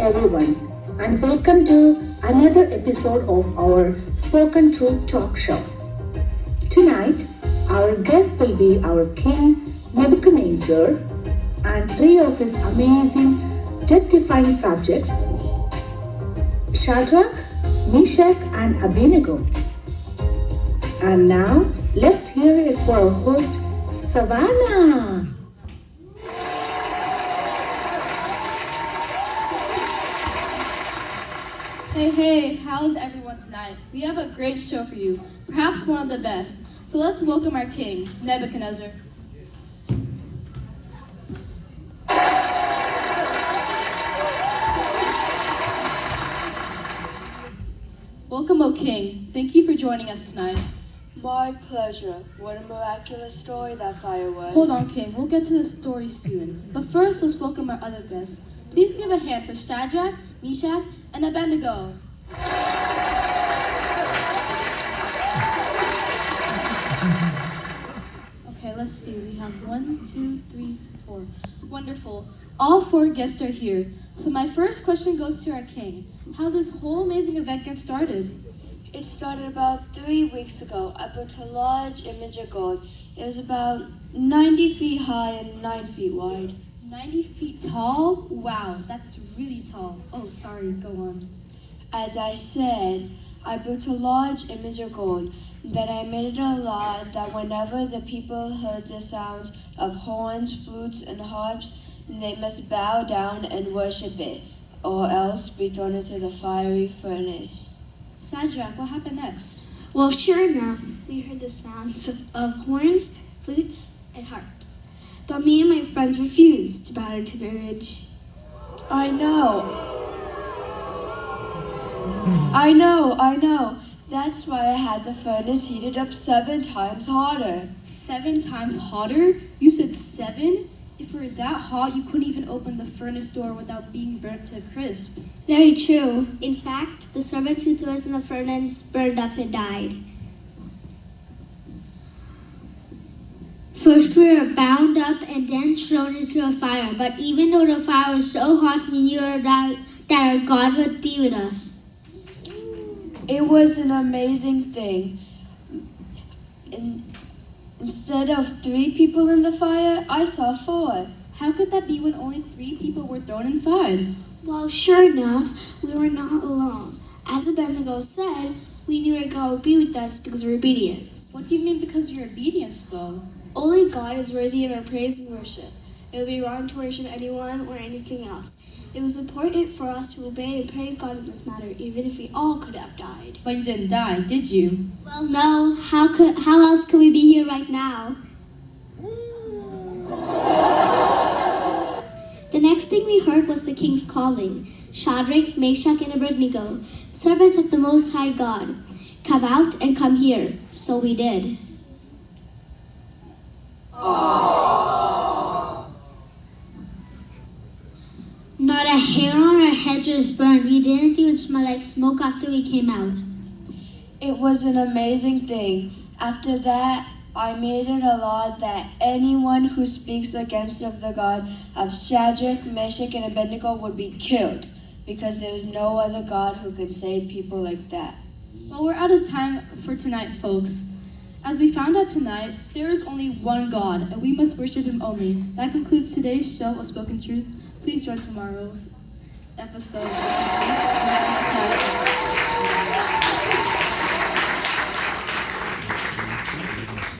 everyone, and welcome to another episode of our Spoken Truth Talk Show. Tonight, our guest will be our King Nebuchadnezzar and three of his amazing death-defying subjects, Shadrach, Meshach, and Abednego. And now, let's hear it for our host, Savannah. Hey, how's everyone tonight? We have a great show for you, perhaps one of the best. So let's welcome our king, Nebuchadnezzar. Welcome, O King. Thank you for joining us tonight. My pleasure. What a miraculous story that fire was. Hold on, King. We'll get to the story soon. But first, let's welcome our other guests. Please give a hand for Shadrach, Meshach, and Abednego. Okay, let's see. We have 1, 2, 3, 4. Wonderful. All 4 guests are here. So my first question goes to our king. How did this whole amazing event get started? It started about 3 weeks ago. I built a large image of gold. It was about 90 feet high and 9 feet wide. 90 feet tall? Wow, that's really tall. Oh, sorry, go on. As I said, I built a large image of gold. Then I made it a law that whenever the people heard the sounds of horns, flutes, and harps, they must bow down and worship it, or else be thrown into the fiery furnace. Shadrach, what happened next? Well, sure enough, we heard the sounds of horns, flutes, and harps. But me and my friends refused to bow down to the image. I know. That's why I had the furnace heated up 7 times hotter. 7 times hotter? You said 7? If it were that hot, you couldn't even open the furnace door without being burnt to a crisp. Very true. In fact, the servant who threw us in the furnace burned up and died. First we were bound up and then thrown into a fire. But even though the fire was so hot, we knew that our God would be with us. It was an amazing thing. Instead of 3 people in the fire, I saw 4. How could that be when only 3 people were thrown inside? Well, sure enough, we were not alone. As Abednego said, we knew our God would be with us because of our obedience. What do you mean because of your obedience, though? Only God is worthy of our praise and worship. It would be wrong to worship anyone or anything else. It was important for us to obey and praise God in this matter, even if we all could have died. But you didn't die, did you? Well, no. How else could we be here right now? The next thing we heard was the king's calling. Shadrach, Meshach, and Abednego, servants of the Most High God, come out and come here. So we did. Not a hair on our heads was burned. We didn't even smell like smoke after we came out. It was an amazing thing. After that, I made it a law that anyone who speaks against of the God of Shadrach, Meshach, and Abednego would be killed, because there is no other God who can save people like that. Well, we're out of time for tonight, folks. As we found out tonight, there is only one God, and we must worship Him only. That concludes today's show of Spoken Truth. Please join tomorrow's episode.